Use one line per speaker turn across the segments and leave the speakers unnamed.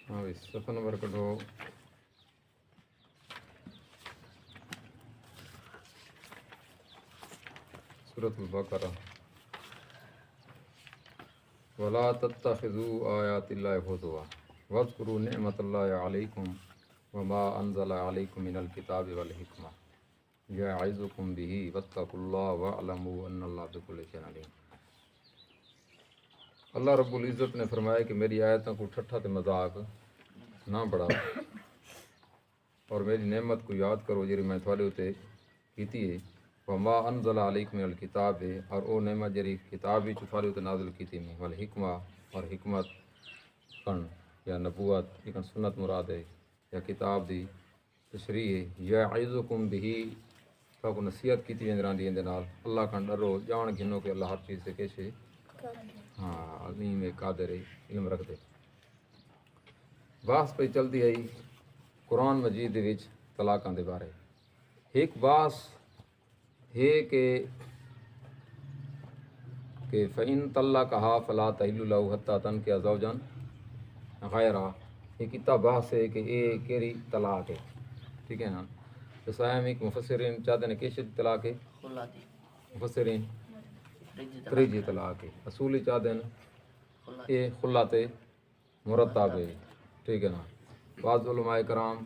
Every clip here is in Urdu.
ہاں بھائی صفحہ نمبر کٹو سورۃ البقرہ ولا تتخذوا آیات اللہ ہزوا واذکروا نعمت اللہ علیکم وما انزل علیکم من الکتاب والحکمہ یعظکم بہ واتقوا اللہ واعلموا ان اللہ بکل شیء علیم۔ اللہ رب العزت نے فرمایا کہ میری آیتوں کو ٹھٹھا تے مذاق نہ بڑھاؤ اور میری نعمت کو یاد کرو جی میں تھوڑے اتنے کیتی ہے وما انزل علیکم من الکتاب ہے اور او نعمت جری کتاب بھی تھوڑے اتنے نازل کیتی میں والحکمہ اور حکمت کن یا نبوت لیکن سنت مراد ہے یا کتاب دی تشریح ہے یعظکم بہ کو نصیحت کیتی ویندران دی نال اللہ کن ڈرو جان گھنو کہ اللہ ہر چیز سے کیسے ہاں علیم قادر علم رکھ دے۔ بحث پہ چلتی ہے قرآن مجید دے وچ طلاقاں دے بارے ایک بحث ہے کہ فَإِن طَلَّقَهَا فَلَا تَحِلُّ لَهُ حَتَّى تَنكِحَ زَوْجًا غَيْرَهُ۔ یہ کتا بحث ہے کہ یہ کیری طلاق ہے، ٹھیک ہے نا؟ جسائم ایک مفسرین چاہتے ہیں کہ طلاق ہے، مفسرین تریجی طلاق ہے، اصولی چاہتے ہیں یہ خلات مرتب ہے، ٹھیک ہے نا؟ بعض علماء کرام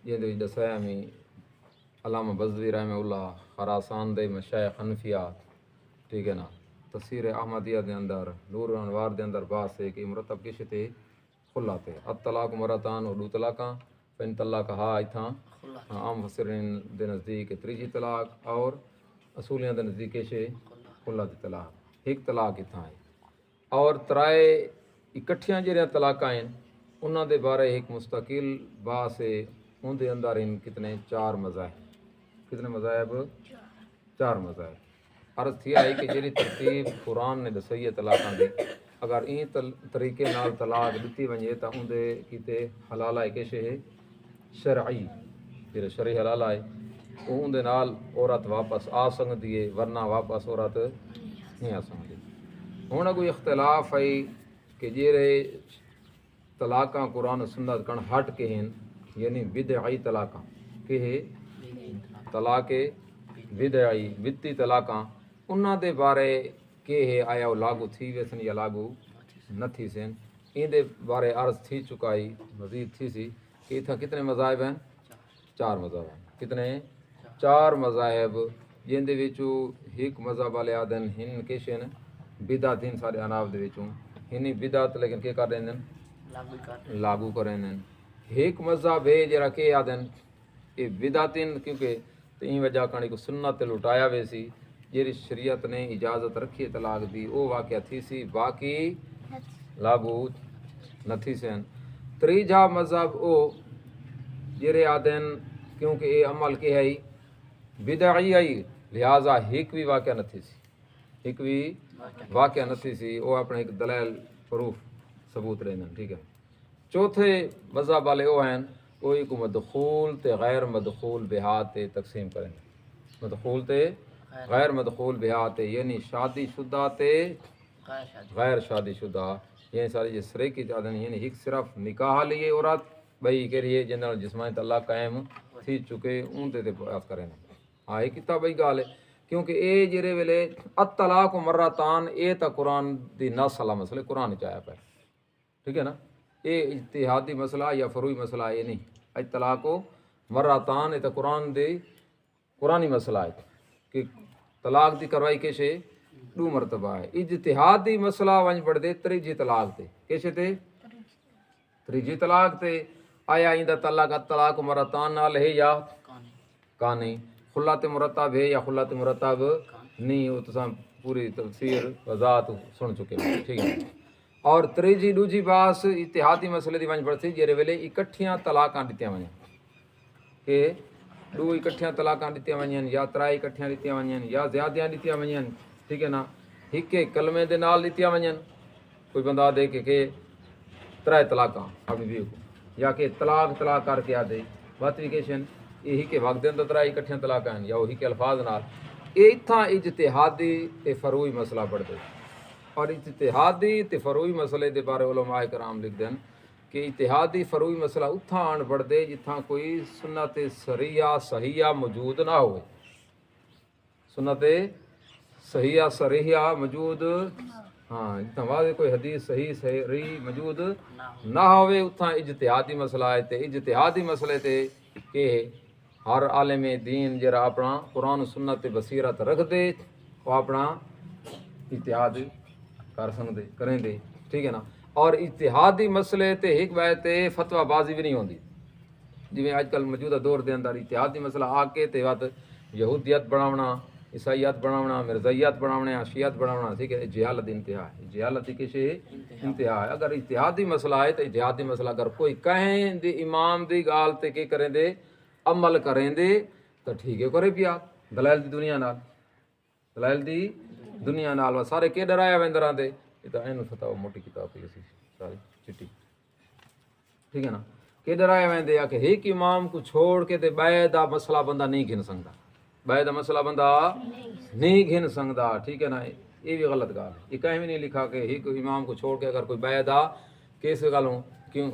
یہ دسائم علامہ بزوی رحمہ اللہ خراسان دے مشائخ حنفیہ، ٹھیک ہے نا؟ تفسیر احمدیہ دے اندر نور انوار دے اندر بحث ہے کہ مرتب کس تے خلات ہے الطلاق مرتان اور دو طلاقاں فإن طلقها ایتھاں عام مفسرین دے نزدیک تریجی طلاق اور اصولیاں دے نزدیک کیسے خلات طلاق ایک طلاق ایتھاں ہے اور ترائے اکٹھیاں جڑیاں طلاقاں ہیں انہاں دے بارے ایک مستقل بحث ہے، ان دے اندر ان کتنے چار مذاہب، کتنے مذاہب؟ چار مذاہب۔ عرض تھی آئی کہ جیڑی ترتیب قرآن نے دسئی ہے طلاقاں دی اگر این طریقے نال طلاق دتی ونجے تا اون دے کیتے حلال ہے کیسے ہے شرعی، جڑا شرعی حلال ہے اون دے نال عورت واپس آ سکدی ہے ورنہ واپس عورت نہیں آ سکدی۔ ہن کوئی اختلاف ہے کہ جیڑے طلاقاں قرآن و سنت کن ہٹ کے ہیں یعنی بدعی طلاقاں کہ ہے طلاق بدعی بدتی طلاقاں انہاں دے بارے کہ ہے آیا وہ لاگو تھی ویسن یا لاگو نہ تھی سن، این دے بارے عرض تھی چکائی مزید تھی سی کہ اتھا کتنے مذاہب ہیں؟ چار مذہب ہیں۔ کتنے؟ چار مذاہب جن دے وچوں ایک مذہب والے آدن ہن کیشن بدعت ہن سارے اناف دے وچوں ہنی بدعت لیکن کیا کر رہے ہیں لاگو کر رہے ہیں۔ ایک مذہب ہے جرا کہ آدن یہ بدعتن کیونکہ تین وجہ کانی کو سنت لٹایا وے سی جیری شریعت نے اجازت رکھی طلاق دی او واقعہ تھی سی باقی لاگو نہ تھی سن۔ تریجا مذہب او جیرے آدن کیونکہ یہ عمل کے ہے بدعی ہے لہذا ایک بھی واقعہ نہ تھی سی، ایک بھی واقعہ نہ تھی سی، وہ اپنے ایک دلائل پروف ثبوت رہنے، ٹھیک ہے۔ چوتھے مذہب والے وہ ہیں کوئی کو مدخول تے غیر مدخول بہات تے تقسیم کریں، مدخول تے غیر مدخول بہات تے یعنی شادی شدہ تے غیر شادی شدہ، یہ ساری یہ سرے کی تعداد یعنی ایک صرف نکاح لیے عورت بھائی کے لیے جنرل جسمانی تعلق قائم تھی چکے ان تے بات کریں۔ ہاں یہ کتاب بھائی گال ہے کیونکہ اے جرے ویلے الطلاق مرتان اے تا قرآن دی نص والا مسئلہ قرآن چاہیا پہ، ٹھیک ہے نا؟ یہ اجتہادی مسئلہ یا فروعی مسئلہ یہ نہیں، الطلاق مرتان یہ تو قرآنی مسئلہ ہے کہ طلاق دی کروائی کیسے دو مرتبہ ہے۔ اجتہادی مسئلہ ونج پڑھ دے تریجی طلاق تے کیسے تے تریجی طلاق تے آیا ایندہ طلاق الطلاق مرتان نال ہے یا کانی، خلات مرتب ہے یا خلات مرتب نہیں، وہ تو پوری تفسیر وضاحت سن چکے ہیں، ٹھیک ہے۔ اور تریجی دوجی باس اتحادی مسئلے دی ونج پڑتی جیرے ویلے اکٹھیاں طلاقاں دتیاں ونجن کہ دو اکٹھیاں طلاقاں دتیاں ونجن یا ترائی اکٹھیاں دتیاں ونجن یا زیادیاں دتیاں ونجن، ٹھیک ہے نا؟ ایک کلمے دے نال دتیاں ونجن، کوئی بندہ دے کہ ترائے طلاقاں اپنی بیوی کو یا کہ طلاق کر کے آدھے واتریکیشن یہی کہ وقت دے اندر ترائی اکٹھیاں طلاقاں ہیں یا وہی کے الفاظ نال اتھاں اجتہادی تے فروعی مسئلہ پڑھ دے۔ اور اجتہادی تے فروعی مسئلے دے بارے علماء کرام لکھ دیں کہ اتحادی فروئی مسئلہ اتھاں آن بڑھ دے جتھاں کوئی سنت سریعہ صحیحہ موجود نہ ہوئے، سنت صحیحہ صریحہ موجود، ہاں جتھاں واضح کوئی حدیث صحیح صحیح موجود نہ ہوئے اتھاں اجتہادی مسئلہ ہے تے اجتہادی مسئلے تے کہ ہر عالم دین جرا اپنا قرآن و سنت تے بصیرت رکھ دے وہ اپنا اجتہاد کر سکدے کریں دے، ٹھیک ہے نا۔ اور اجتہادی مسئلے تے ایک بات تے فتوی بازی بھی نہیں ہوندی، جویں اج کل موجودہ دور دے اندر اجتہادی مسئلہ آ کے تے وقت یہودیت بناونا، عیسائیت بناونا، مرزائیت بناونا، شیعت بناونا، ٹھیک ہے، جہالت انتہا ہے، جہالت کی شے انتہا ہے۔ اگر اجتہادی مسئلہ ہے تو اجتہادی مسئلہ اگر کوئی کہیں دی امام دی گال تے کی کریں دے عمل کریں دے تو ٹھیک ہے کرے پیا دلائل دی دنیا نال، دلائل دی دنیا نال سارے کے ڈرایا ویندے رہندے، یہ تو این فتاوی موٹی کتاب ہے اسی ساری چٹی، ٹھیک ہے نا، کہ ڈرایا ویندے کہ ایک امام کو چھوڑ کے تے بے دا مسئلہ بندہ نہیں گھن سکدا، بے دا مسئلہ بندہ نہیں گھن سکدا، ٹھیک ہے نا، یہ بھی غلط گال ہے، یہ کہیں بھی نہیں لکھا کہ ایک امام کو چھوڑ کے اگر کوئی بے دا کیس گالوں کیوں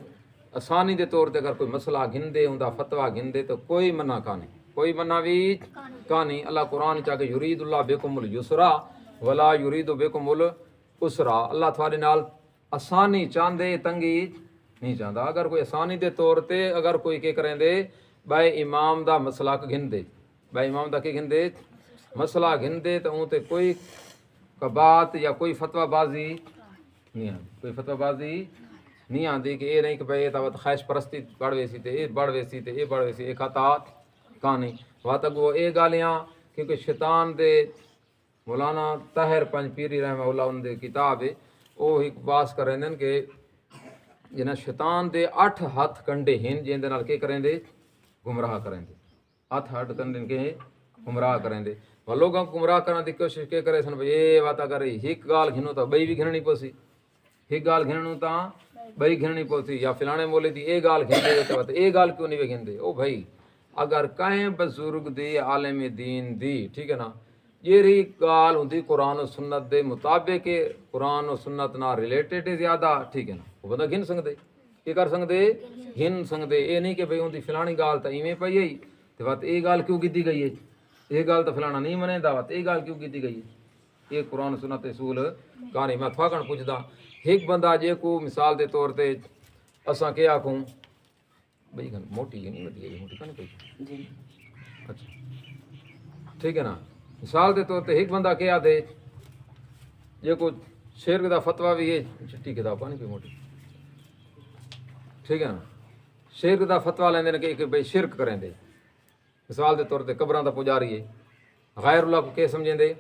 آسانی دے طور تے اگر کوئی مسئلہ گھن دے ہوندا فتویٰ گھن دے تو کوئی منع کانی، کوئی منع بھی کانی۔ اللہ قرآن چاہ کہ یرید اللہ بکم اليسرا ولا یرید بکم العسرا، اللہ تھوڑے نال آسانی چاندے تنگی نہیں چاہتا۔ اگر کوئی آسانی دے طور تے اگر کوئی کے کریں دے بے امام دا مسئلہ گھن دے، بے امام دا کے گھن دے مسئلہ گھن دے تو اون تے کوئی کبات یا کوئی فتویٰ بازی نہیں آتی، کوئی فتویٰ بازی نہیں آتی کہ اے نہیں کہ بھئی یہ خواہش پرستی بڑھ ویسی تے اے بڑھ ویسی تے اے بڑھ ویسی، اے خطا کہانی وات وہ اے گالیاں کیونکہ شیطان دے مولانا طاہر پنج پیری رحمہ اللہ ان دے کتاب ہے وہ ایک باس کریں دن کہ جنہیں شیطان دے 8 ہاتھ کنڈے ہیں جن دے نال کے کریں دے گمراہ کریں دے، 8 ہاتھ کنڈے کے گمراہ کریں دے، وہ لوگوں کو گمراہ کرنے دی کوشش کے کرے سن بھئی اے واتا کرے ایک گال گھنو تا بئی بھی گھننی پوسی، ایک گال گھننو تا بئی گھننی پوسی، یا فلانے مولے دی اے گال گھن دے تو اے گال کیوں نہیں گھن دے؟ او بھائی اگر کہیں بزرگ دی عالم دین دی، ٹھیک ہے نا، یہ رہی گال ہوندی قرآن و سنت دے مطابق قرآن و سنت نہ ریلیٹڈ ہے زیادہ، ٹھیک ہے نا، وہ بندہ گھن سکدے، یہ کر سکدے گھن سکدے، اے نہیں کہ بھئی ہوندی فلانی گال تا ایویں پئی ہے تے وات اے گال کیوں کیتی گئی ہے، یہ گال تو فلانا نہیں منے دا وات اے گال کیوں کیتی گئی ہے، یہ قرآن و سنت اصول کہانی۔ میں تھاکن پوچھدا ایک بندہ جے کو مثال دے طور تے اساں کیا آکھوں بھئی گھن موٹی ہے نہیں وڈی ہے موٹی کنے پئی جی اچھا ٹھیک ہے نا، مثال دے طور تے ایک بندہ کیا دے جے کو شرک دا فتویٰ بھی ہے چٹی کتاب پانی پہ موٹی، ٹھیک ہے نا، شرک دا فتویٰ لیندے نے کہ بھئی شرک کریں دے، مثال دے طور تے قبراں دا پجاری ہے، غیر اللہ کو کے سمجھیں دے،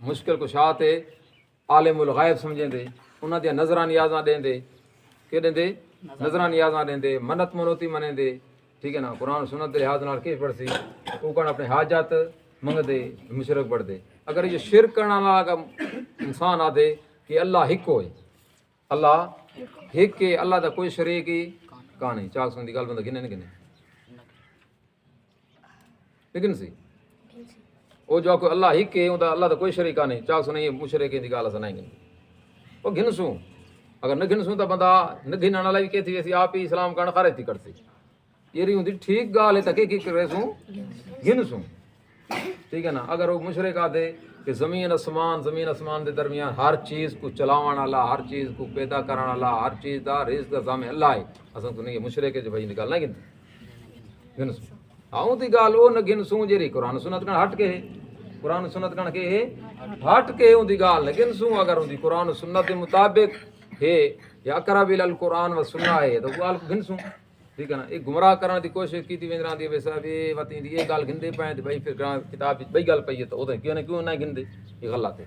مشکل کشا تے عالم الغیب سمجھیں دے، انہاں دیاں نظراں نیازاں دیں دے، کہ دیں دے نظراں نیازاں دیں دے، منت منوتی منیں دے، ٹھیک ہے نا، قرآن سنت دے لحاظ نال کے پڑھ سی او کن اپنے حاجات منگ دے مشرک پڑھ دے۔ اگر یہ شرک کرنا والا انسان آ دے کہ اللہ ہک ہوئے، اللہ ہک کے اللہ دا کوئی شریک ہی کہانی چاک سن دی گل بندہ گنے نہیں گنے لیکن سی وہ جو کوئی اللہ ہک کے اللہ دا کوئی شریک نہیں چاک سن مشرک دی گل اساں نہیں گنے وہ گھن سوں، اگر نہ گھن سوں تو بندہ نہ گھنن والا بھی کہتی ویسی آپ ہی اسلام کرن خارج تھی کرتی، یہ رہی ہوندی ٹھیک گال ہے تکے کی کرے سوں گھن سوں، ٹھیک ہے نا۔ اگر وہ مشرک آدھے کہ زمین آسمان دے درمیان ہر چیز کو چلاون والا، ہر چیز کو پیدا کرن والا، ہر چیز دا رزق دا ضامن اللہ ہے، اساں تو نہیں مشرک ہے جو بھائی گل نہ گن سوں آؤں دی گال او نہ گن سوں جیری قرآن سنت کن ہٹ کے ہے، قرآن سنت کن کے ہے ہٹ کے اون دی گال نہ گن سوں، اگر اون دی قرآن سنت دے مطابق ہے یا اقرب الی القرآن و سنہ ہے تو گال گن سوں، ٹھیک ہے نا۔ یہ گمراہ کرنے دی کوشش کی ویندے رہندی ہے صاحب یہ وتی دی یہ گل گھندے پئے تے بھائی پھر کتاب وچ بئی گل پئی ہے تو او کیوں نہ گھندے، یہ غلط ہے،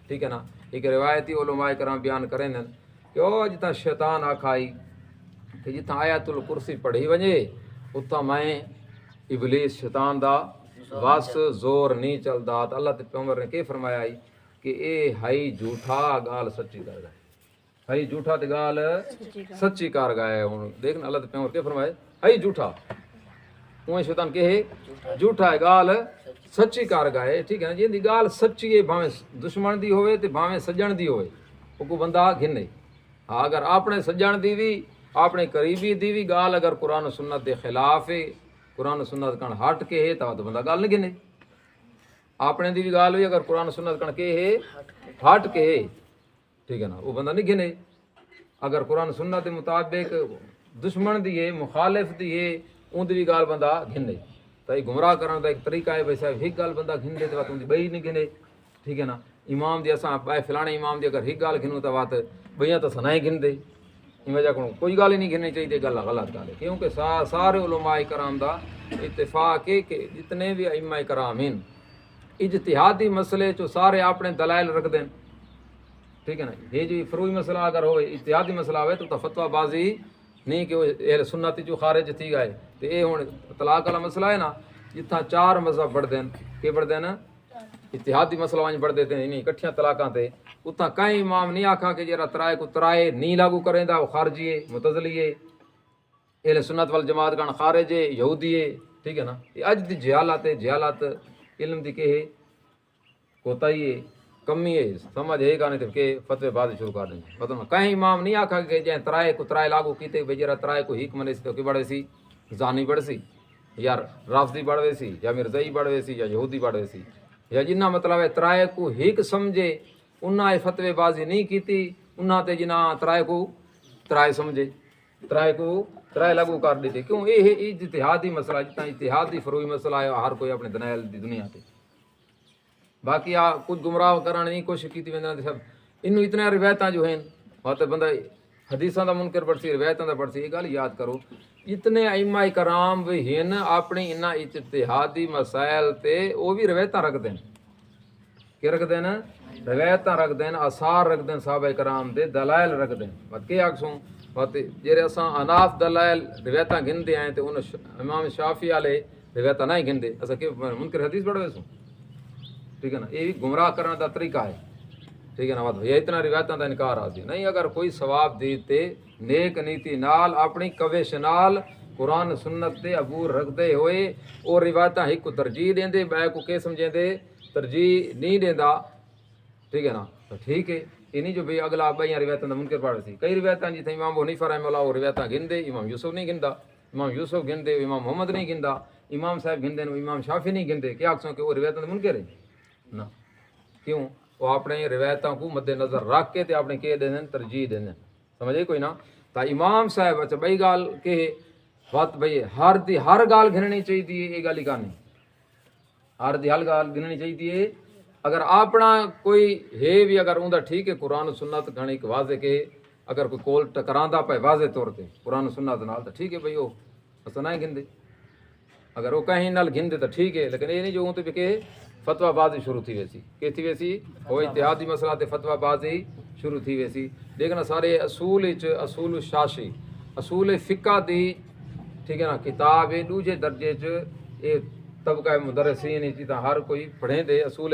ٹھیک ہے نا۔ ایک روایتی علماء کرام بیان کریں کہ او جتھاں شیطان آکھائی کہ جتھاں آیت الکرسی پڑھی ونجے اتھاں میں ابلیس شیطان دا وس زور نہیں چلدا، تے اللہ تے پیغمبر نے کہ فرمایا کہ اے ہائی جھوٹا گال سچی کر گئے، ہائی جھوٹا تے گال سچی کر گئے۔ ہن دیکھنا اللہ تے پیغمبر کے فرمائے ہائی جھوٹا، اوے شیطان کہ جھوٹا ہے گال سچی کر گئے، ٹھیک ہے نا۔ جی گال سچی ہے بھاویں دشمن دی ہوئے تے بھاویں سجن دی ہوئے او کو بندہ گھنے، ہاں اگر اپنے سجن دی بھی اپنے قریبی دی بھی گال اگر قرآن و سنت دے خلاف ہے قرآن و سنت کن ہٹ کے ہے تو بندہ گال نہیں گنے اپنے دی بھی گال ہوئی اگر قرآن و سنت کن کے ہے ہٹ کے ہے ٹھیک ہے نا وہ بندہ نہیں گنے اگر قرآن و سنت دے مطابق دشمن دی ہے مخالف دی ہے اون دی بھی گال بندہ گھنے تو یہ گمراہ کرنے دا ایک طریقہ ہے بھائی صاحب ایک گال بندہ گھن دے تو بات ان دی بئی نہیں گھنے ٹھیک ہے نا امام دی اساں بھائی فلانے امام دی اگر ایک گال گھنوں تو بات بھیاں تو سنائے گھن دے ان وجہ کو کوئی گال ہی نہیں گھننی چاہیے گل غلط گال ہے کیونکہ سارے علماء کرام دا اتفاق ہے کہ جتنے بھی ائمہ کرام ہیں اجتہادی مسئلے چو سارے اپنے دلائل رکھ دیں ٹھیک ہے نا یہ جو فروئی مسئلہ اگر ہوئے اجتہادی مسئلہ ہوئے تو فتویٰ بازی نہیں کہ وہ اہل سنت جو خارج تھی گئے تو یہ ہوں طلاق والا مسئلہ ہے نا جتنا چار مذہب بڑھ دیں کہ بڑھ دیں نا اتحادی مسئلہ وہیں بڑھ دیتے ہیں نہیں کٹھیاں طلاقاں تے اتنا کہیں امام نہیں آکھا کہ جرا ترائے کو ترائے نہیں لاگو کریں دا وہ خارجی ہے متزلی ہے اہل سنت والجماعت کان خارج ہے یہودی ہے ٹھیک ہے نا یہ اج دی جہالت ہے جہالت علم دی کہ ہے کوتاہی ہے کمی ہے سمجھ ہے کہاں کہ فتوی بازی شروع کر دیں مطلب کہیں امام نہیں آکھا کہ جائیں ترائے کو ترائے لاگو کیتے بھئی جرا ترائے کو ہیک منے سی تو کی بڑھے سی زانی بڑھ سی یا رافضی بڑھے سی یا مرزائی بڑھے سی یا یہودی بڑھے سی یا جنہ مطلب ہے ترائے کو ہیک سمجھے انہاں فتوی بازی نہیں کیتی انہاں تے جنہ ترائے کو ترائے سمجھے ترائے کو ترائے لاگو کر دیتے کیوں یہ ہے اجتہادی مسئلہ جتنا اجتہادی فروئی مسئلہ ہے ہر کوئی اپنے دنائل دی دنیا تے باقی کچھ گمراہ کرنے نہیں کوشش کی سب انہوں اتنے روایتاں جو ہیں بات بندہ حدیثاں دا منکر پڑھسی روایتاں دا پڑھسی یہ گل یاد کرو اتنے ائمہ کرام بھی ہیں اپنی انہاں اجتہادی مسائل تے وہ بھی روایتاں رکھ دیں کہ رکھ دیں روایتاں رکھ دیں آثار رکھ دیں صحابہ کرام دے دلائل رکھ دیں بات کیا آکسوں بات جیرے اساں اناف دلائل روایتاں گھن دے آئیں تے ان امام شافعی والے روایتاں نہیں گھن دے اساں کہ منکر حدیث پڑھ ویسوں ٹھیک ہے نا یہ بھی گمراہ کرنے کا طریقہ ہے ٹھیک ہے نا بات یہ اتنا روایتوں کا انکار آتی نہیں اگر کوئی ثواب دیتے نیک نیتی نال اپنی کوش نال قرآن سنت تے عبور رکھتے ہوئے اور روایتاں ایک کو ترجیح دیں دے بے کو کہ سمجھیں دے ترجیح نہیں دیندا ٹھیک ہے نا تو ٹھیک ہے یہ نہیں جو بھئی اگلا بھائی روایتوں کا منکر پڑھ سی کئی روایتاں جتنے امام ابو حنیفہ رحمہ اللہ وہ روایتاں گن دے امام یوسف نہیں گندا امام یوسف گن دے امام محمد نہیں گندا امام صاحب گن دے امام شافعی نہیں گن دے کیا آکسوں کہ وہ روایتوں کا منکر ہے نا کیوں وہ اپنے روایتوں کو مد نظر رکھ کے تے اپنے کے دیں ترجیح دیں سمجھے کوئی نا تا امام صاحب اچھا بئی گال کہ بات بھئی ہر گال گھننی چاہیے یہ گال ہی کہانی ہر گال گھننی چاہیے اگر اپنا کوئی ہے بھی اگر اوندا ٹھیک ہے قرآن و سنت گھنی واضح کہ اگر کوئی کول ٹکراندا پے واضح طور تے قرآن و سنت نال تو ٹھیک ہے بھئی وہ اساں نہیں گھندے اگر وہ کہیں نال گھندے تو ٹھیک ہے لیکن یہ نہیں جو اون تے کہ فتویٰ بازی شروع تھی ویسی کہ تھی ویسی وہ اتحادی مسئلہ تے فتویٰ بازی شروع تھی ویسی دیکھنا سارے اصول شاشی اصول فقہ دی ٹھیک ہے نا کتاب ہے دوجے درجے یہ طبقہ مدرسین جیتا ہر کوئی پڑھیں دے اصول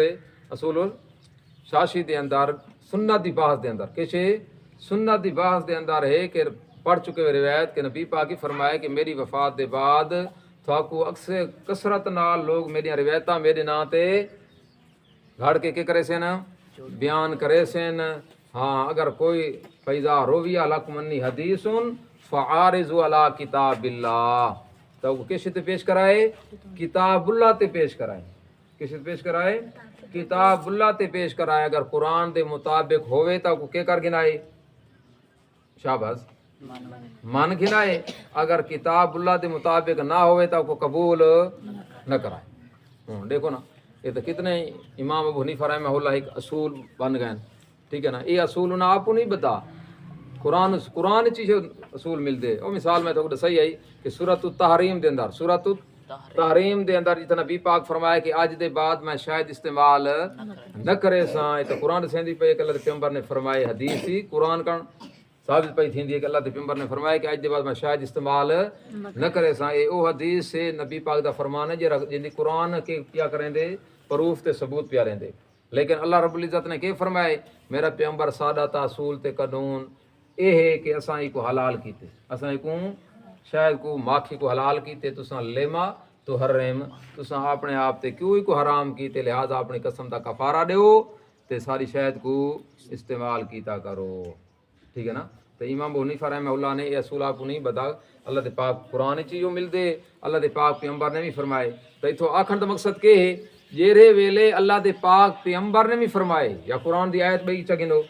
شاشی دے اندر سنت دی بحث دے اندر کیسے سنت دی بحث دے اندر ہے کہ پڑھ چکے ہوئے روایت کہ نبی پاک فرمایا کہ میری وفات دے بعد تھاکو اکثر کثرت نال لوگ میری روایتاں میرے نام تے گھڑ کے کرے سن بیان کرے سن ہاں اگر کوئی فیضا رویہ لکم انی حدیث فعارضوا علی کتاب اللہ تو کس تے پیش کرائے کتاب اللہ تے پیش کرائے کس تے پیش کرائے کتاب اللہ تے پیش کرائے اگر قرآن دے مطابق ہوئے تو کیا کر گنائے شاباش من گھنائے اگر کتاب اللہ دے مطابق نہ ہوئے تو کو قبول نہ کرائے دیکھو نا یہ تو کتنے امام ابو حنیفہ رحمہ اللہ ایک اصول بن گئے ٹھیک ہے نا یہ اصول انہیں آپ کو نہیں بتا قرآن چیز اصول مل دے اور مثال میں تو صحیح ہے کہ سورۃ التحریم دے اندر سورۃ التحریم دے اندر جتنا نبی پاک فرمایا کہ آج دے بعد میں شاید استعمال نہ کرے ساں تو قرآن سیندی پہ کہ اللہ کے پیغمبر نے فرمائے حدیث ہی قرآن کا ثابت پئی تھیندی ہے کہ اللہ کے پیغمبر نے فرمایا کہ آج دے بعد میں شاید استعمال نہ کرے ساں یہ او حدیث سے نبی پاک دا فرمان ہے جن قرآن کے کیا کریں دے پروف تے ثبوت پیا رہیں دے لیکن اللہ رب العزت نے کہ فرمائے میرا پیغمبر سادہ اصول تے قانون اے ہے کہ اساں کو حلال کیتے اساں کو شاید کو ماکھی کو حلال کیتے تساں لیما تو حرم تساں اپنے آپ تے کیوں کو حرام کیتے لہذا اپنی قسم دا کفارہ دیو تے ساری شاید کو استعمال کیتا کرو ٹھیک ہے نا تو امام ابو حنیفہ رحمہ اللہ نے یہ اصول آپ کو نہیں بتا اللہ دے پاک قرآن چیزوں ملتے اللہ دے پاک پیغمبر نے بھی فرمائے تو اتوں آکھن دا مقصد کہ ہے جیرے ویلے اللہ دے پاک پیغمبر نے بھی فرمائے یا قرآن دی آیت بھئی چگنو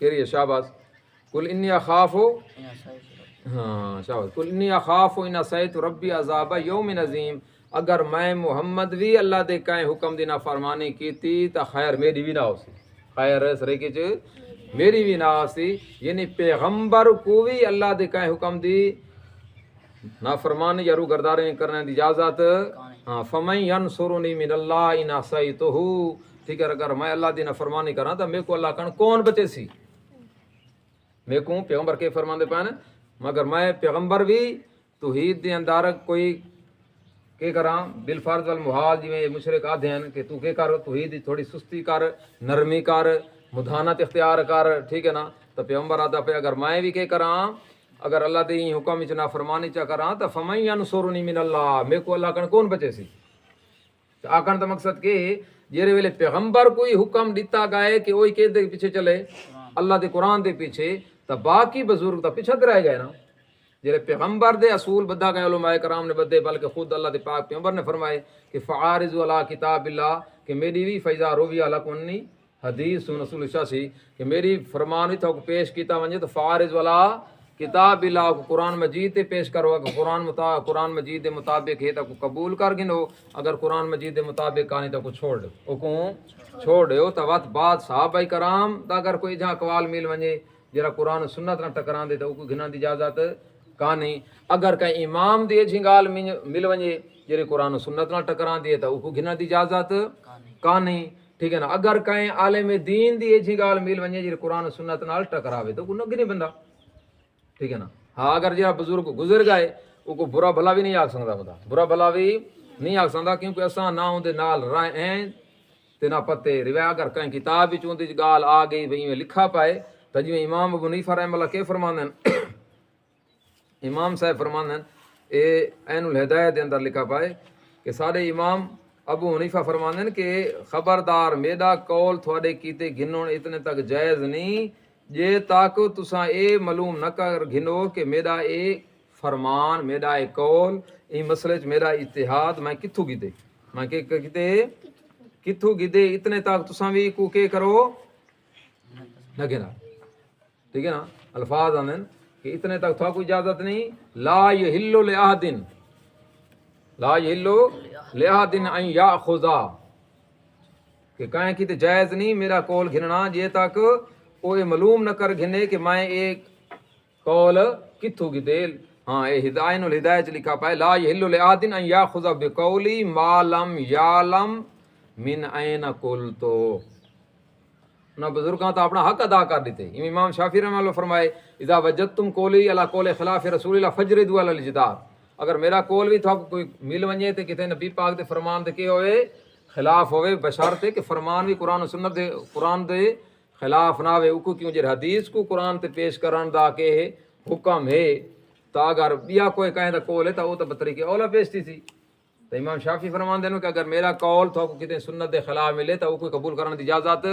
کہہ ہے شاباز قل انی اخاف ہاں شاباز قل انی اخاف ان عصیت ربی عذاب یوم عظیم اگر میں محمد بھی اللہ دے کہیں حکم دی نافرمانی کیتی تا خیر میری بھی نہ ہو سی خیر سرے کے میری بھی نہ ہو سی یعنی پیغمبر کو بھی اللہ دے کہیں حکم دی نافرمانی یا روگرداری کرنے دی اجازت ہاں فمن ینصرنی من اللہ ان عصیتہ ٹھیک ہے اگر میں اللہ دی نافرمانی کراں تو میرے کو اللہ کن کون بچے سی میرے کو پیغمبر کے فرمان دے پائے مگر میں پیغمبر بھی توحید دے اندر کوئی کہ کراں بالفرض والمحال جی مشرک آدھے ہیں کہ تو کہ کر توحید تھوڑی سستی کر نرمی کر مدھانت اختیار کر ٹھیک ہے نا تو پیغمبر آدھا پہ اگر میں بھی کہ کراں اگر اللہ دے حکم وچ نافرمانی چا کراں تو فمن ینصرنی من اللہ میرے کو اللہ کن کون بچے سی آکھن دا مقصد کہ جیرے ویلے پیغمبر کوئی حکم دیتا گئے کہ وہی کہ دے پیچھے چلے اللہ دے قرآن دے پیچھے تو باقی بزرگ تو پیچھے رہ گئے نا جیرے پیغمبر دے اصول بدھا گئے علماء کرام نے بدے بلکہ خود اللہ دے پاک پیغمبر نے فرمائے کہ فعارض علی کتاب اللہ کہ میری بھی فیضا روی علی کنی حدیث رسول اللہ سی کہ میری فرمان بھی تو پیش کیتا ونجے تو فعارض علی کتاب اللہ کو قرآن مجید تے پیش کرو کہ قرآن مجید دے مطابق ہے تو قبول کر گنو اگر قرآن مجید دے مطابق کہانی تو کو چھوڑ دو او کو چھوڑ دیو تو وقت بعد صحابہ کرام دا اگر کوئی جہاں اقوال مل ونجے جرا قرآن سنت نہ ٹکران دے تو کو گھنا دی اجازت کہانی اگر کہیں امام دی جھنگال مل ونجے جڑے قرآن و سنت نال ٹکران دیے تو کو گھنا دی اجازت کہانی ٹھیک ہے نا اگر کہیں عالم دین دی جھنگال مل ونجے جڑے قرآن و سنت نال ٹکراوے تو کو نہ گنے بندہ ٹھیک ہے نا ہاں اگر جڑا بزرگ گزر گئے وہ کو برا بھلا بھی نہیں آکھ سکدا بندہ برا بھلا بھی نہیں آکھ سکدا کیونکہ اساں نہ اون نال رہے ہیں تے نہ پتے رویا اگر کہیں کتاب وچ اون دی گال آ گئی بھئی میں لکھا پائے تو جی امام ابو حنیفہ رحمہ اللہ کے فرماندے ہیں امام صاحب فرماندے ہیں اے عین الہدایت دے اندر لکھا پائے کہ سارے امام ابو حنیفہ فرماندے ہیں کہ خبردار میرا قول تھوڑے کیتے گھنون اتنے تک جائز نہیں جے تاک تساں اے معلوم نہ کر گھنو کہ میرا اے فرمان میرا اے قول ای مسئلے چ میرا اجتہاد میں کتھوں گیتے میں کہ کیتے کتھوں گیتے اتنے تک تساں بھی کو کہ کرو نہ گنا ٹھیک ہے نا الفاظ آندے کہ اتنے تک تھا کوئی اجازت نہیں لا یحل لأحد ان یاخذ کہ کہیں کی تے جائز نہیں میرا قول گھننا جے تک وہ معلوم نہ کر گھنے کہ میں ایک قول کتھوں گیتے ہاں اے ہدایت الہدایت لکھا پائے لا یحل لأحد ان یاخذ بقولی ما لم یعلم من این قلتو نہ بزرگاں تو اپنا حق ادا کر دیتے امام شافعی رحمہ اللہ فرمائے اذا وجدتم قولی علی قول خلاف رسول اللہ فجردوا علی الجدار اگر میرا قول بھی تھا کوئی مل ونجے تے کتے نبی پاک دے فرمان دے کے ہوئے خلاف ہوئے بشرط کہ فرمان بھی قرآن و سنت دے قرآن دے خلاف نہ ہوئے اوکو کیوں جے حدیث کو قرآن تے پیش کرن دا کہ حکم ہے تو اگر بیا کوئی کہیں دا قول ہے تو وہ تو بطریقے اولا پیش تھی سی تو امام شافعی فرمان دینو کہ اگر میرا قول تو کو کتے سنت دے خلاف ملے تو وہ کوئی قبول کرنے دی اجازت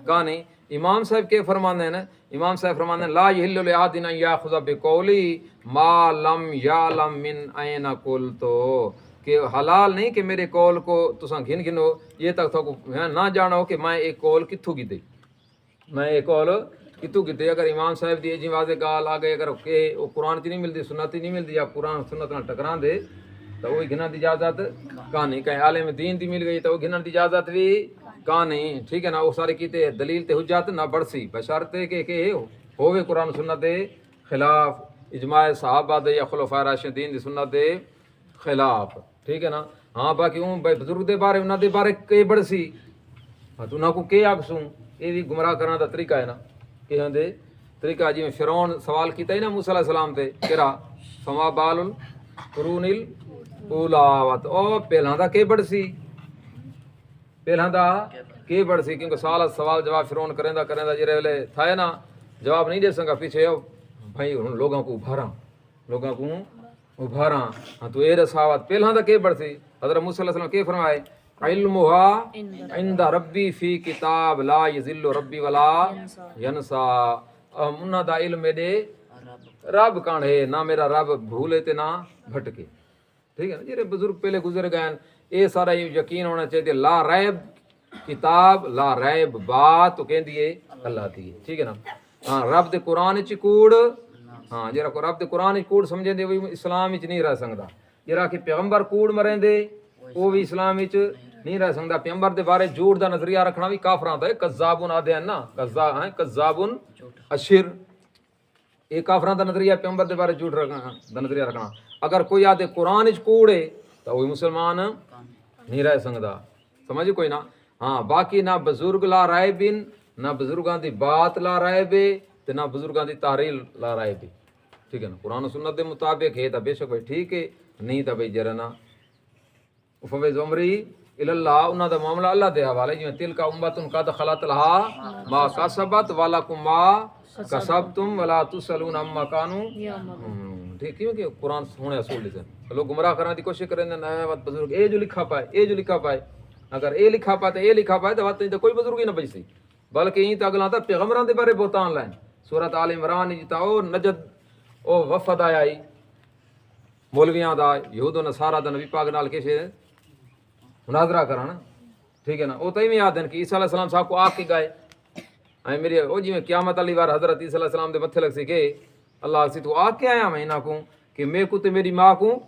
کا نہیں امام صاحب کے فرمان دینا امام صاحب فرمان دینا لا یحل لأحد ان یاخذ بقولی ما لم یعلم من این قلتو کہ حلال نہیں کہ میرے قول کو تساں گھن گھنو یہ تک تو نہ جانو کہ میں ایک قول کتھوں گیتے میں ایک قول کتھوں گیتے اگر امام صاحب دی جی واضح گال آ گئے اگر کہ وہ قرآن چ نہیں ملتی سنت نہیں ملتی یا قرآن سنت نال ٹکران دے تو وہی گھنن دی اجازت کہانی کہیں عالم دین دی مل گئی تو وہ گھنن دی اجازت بھی کہانی ٹھیک ہے نا وہ سارے کیتے دلیل تے حجت نہ بڑسی بشرطے کہ ہووے قرآن سنت دے خلاف اجماع صحابہ دے یا خلفاء راشدین دی سنت دے خلاف ٹھیک ہے نا ہاں باقی اون بھائی بزرگ دے بارے انہاں دے بارے کہ بڑسی ہاں تو انہاں کو کہ آکھسوں یہ بھی گمراہ کرنا دا طریقہ ہے نا کہ ہندے طریقہ جی فرعون سوال کیتا ہی نا موسیٰ علیہ السلام تے کرا فما بال القرون الاولا او پہلاں دا کہ بڑسی پہلاں دا کہ بڑسی کیونکہ سوال جواب فرعون کریندا جڑے ویلے تھا نا جواب نہیں دے سکا پیچھے بھائی لوگوں کو ابھاراں ہاں تو اے رساوت پہلاں دا کہ بڑسی حضرت موسیٰ علیہ السلام کہ فرمائے علمها عند ربی فی کتاب لا یذل ربی ولا ینسا انہاں دا علم دے رب کان ہے نہ میرا رب بھولے تے نہ بھٹکے ٹھیک ہے نا جڑے بزرگ پہلے گزر گئے اے سارا یقین ہونا چاہیے لا ریب کتاب لا ریب بات تو کہندی ہے اللہ دی ٹھیک ہے نا ہاں رب دے قرآن چ کوڑ ہاں جڑا کو رب دے قرآن کوڑ سمجھے دے وہی اسلام وچ نہیں رہ سکدا جڑا کہ پیغمبر کوڑ مرندے وہ بھی اسلام وچ نہیں رہ سکدا پیغمبر دے بارے جھوٹ دا نظریہ رکھنا بھی کافراں دا ہے کذابون آدے ہیں نا کذابون اشر یہ کافراں دا نظریہ پیغمبر دے بارے جھوٹ رکھنا دا نظریہ رکھنا اگر کوئی آدے قرآن وچ کوڑ ہے تو وہی مسلمان نہیں رہ سکدا سمجھ کوئی نہ ہاں باقی نہ بزرگ لا رائے بن نہ بزرگاں دی بات لا رائے بے تے نہ بزرگاں دی تحریل لا رائے بے ٹھیک ہے نا قرآن و سنت دے مطابق ہے تو بے شک بھائی ٹھیک ہے نہیں تو بھائی جرنا فوض عمری اللہ انہاں دا معاملہ اللہ دے حوالے جویں تلک امۃ قد خلت لها ما کسبت ولکم ما کسبتم ولا تسألون عما كانوا ٹھیک کیوں کہ قرآن ہونے اصول لکھے لوگ گمراہ کرنے دی کوشش کریں نہ بزرگ اے جو لکھا پائے اے جو لکھا پائے اگر اے لکھا پائے تو اے لکھا پائے تو کوئی بزرگ ہی نہ بچ سی بلکہ این تا اگلا تا پیغمبراں دے بارے بہتان لائن سورۃ آل عمران جتا او نجد او وفد آیا ای مولویاں دا یہود و نصارا دا نبی پاک نال کیسے مناظرہ کرنا ٹھیک ہے نا وہ تو ہی یاد ہے کہ عیسیٰ علیہ السلام صاحب کو آگ کے گائے اے میری او جی میں قیامت علی وار حضرت عیسیٰ علیہ السلام دے متھے لگ سی کہ اللہ سے تو آگ کے آیا میں انہاں کو کہ میں کو تے میری ماں کو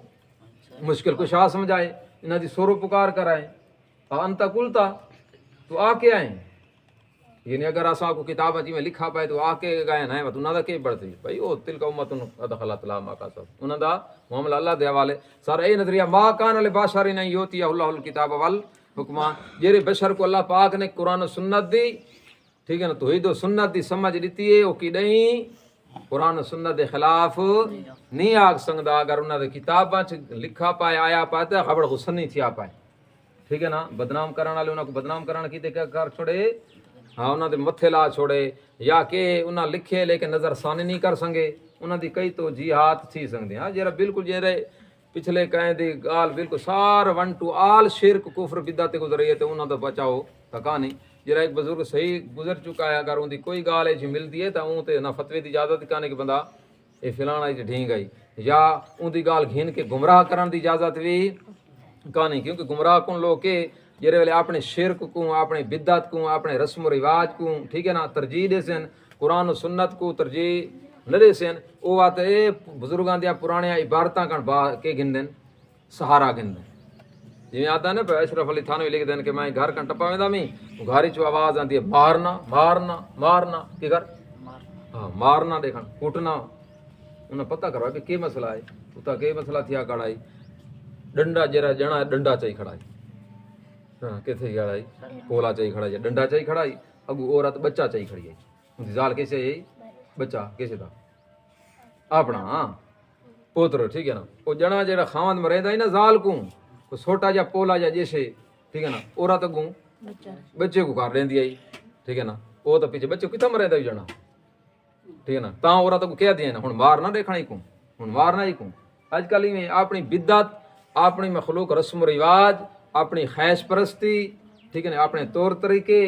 مشکل کشا سمجھائے انہاں دی سورو پکار کرائے انتا قلتا تو آ کے آئیں یعنی اگر اساں کو کتاب جی میں لکھا پائے تو آ کے گائے نہ ہے انہاں دا کی بڑھتی بھائی او تلک امۃ قد خلت لها ما کسبت انہاں دا معاملہ اللہ دے حوالے سارا اے نظریہ ما کان لبشر ان یؤتی اللہ الکتاب والحکم جڑے بشر کو اللہ پاک نے قرآن و سنت دی ٹھیک ہے نا توحید و سنت دی سمجھ دیتی ہے او کی نہیں قرآن و سنت دے خلاف نہیں آگ سکدا اگر انہاں دے کتاباں چ لکھا پائے آیا پائے تے خبر غصہ نہیں تھیا پائے ٹھیک ہے نا بدنام کرنے والے انہاں کو بدنام کرنے کی تے کیا کر چھوڑے ہاں انہاں دے متھے لا چھوڑے یا کہ انہاں لکھے لیکن نظر ثانی نہیں کر سنگے انہاں دی کئی تو جہاد تھی سکدے ہاں جڑا بالکل جڑے پچھلے کہیں دی گال بالکل سار ون ٹو آل شرک کفر بدعت گزر رہی ہے تو انہاں دا بچاؤ تکا نہیں جڑا ایک بزرگ صحیح گزر چکا ہے اگر ان دی کوئی گال ہے جی ملدی ہے تو اون تے نہ فتوی دی اجازت کانے کہ بندہ اے فلانا وچ ڈھینگ گئی یا ان دی گال گھن کے گمراہ کرن دی اجازت بھی کہانی کیونکہ گمراہ کن لوگ کے جڑے والے اپنے شرک کو اپنے بدعت کو اپنے رسم و رواج کو ٹھیک ہے نا ترجیح دے سن قرآن و سنت کو ترجیح نہ دے سن وہ بات اے بزرگاں دیا پرانے عبارتاں کن با کے گندن سہارا گندن جی آتا نا اشرف علی تھانوی لکھ دین کہ میں گھر کن ٹپا ویندا میں گھر چ آواز آندی ہے مارنا مارنا مارنا کی کر ہاں مارنا دیکھن کوٹنا انہیں پتہ کروا کہ مسئلہ ہے اتا کہ مسئلہ تھیا کڑائی ڈنڈا جرا جنا ڈنڈا چاہی کھڑائی ہاں کتنے کھڑائی پولا چاہی کھڑائی ڈنڈا چاہی کھڑائی اگو عورت بچہ چاہی کھڑی ہے ان کی زال کیسے ہے بچہ کیسے تھا اپنا ہاں پوتر ٹھیک ہے نا وہ جنا جڑا خاوند میں رہندا ہے نا زال کو چھوٹا جا پولا جا جیسے ٹھیک ہے نا عورت اگوں بچے کو کر رہندی ہے ٹھیک ہے نا وہ تو پیچھے بچے کتنا مریندا ہے جنا ٹھیک ہے نا تاں عورت کو کہہ دیا نا ہن مار نہ دیکھنا ہی کو ہن مارنا ہی کو اج کل میں اپنی بدعت اپنی مخلوق رسم و رواج اپنی خیش پرستی ٹھیک ہے نا اپنے طور طریقے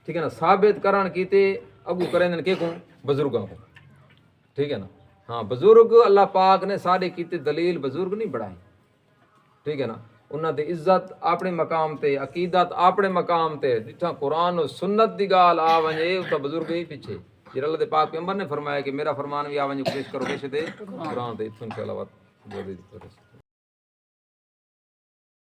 ٹھیک ہے نا ثابت کرن کیتے اگو کریں کہ کو بزرگاں کو ٹھیک ہے نا ہاں بزرگ اللہ پاک نے سارے کیتے دلیل بزرگ نہیں بڑھائی ٹھیک ہے نا انہاں دی عزت اپنے مقام تے عقیدت اپنے مقام تے جتھاں قرآن و سنت دی گال آ ونجے اتھا بزرگ ہی پیچھے جڑا اللہ دے پاک پیغمبر نے فرمایا کہ میرا فرمان بھی آ ونجے کوشش کرو پیچھے تے قرآن تے اتھوں انشاءاللہ بات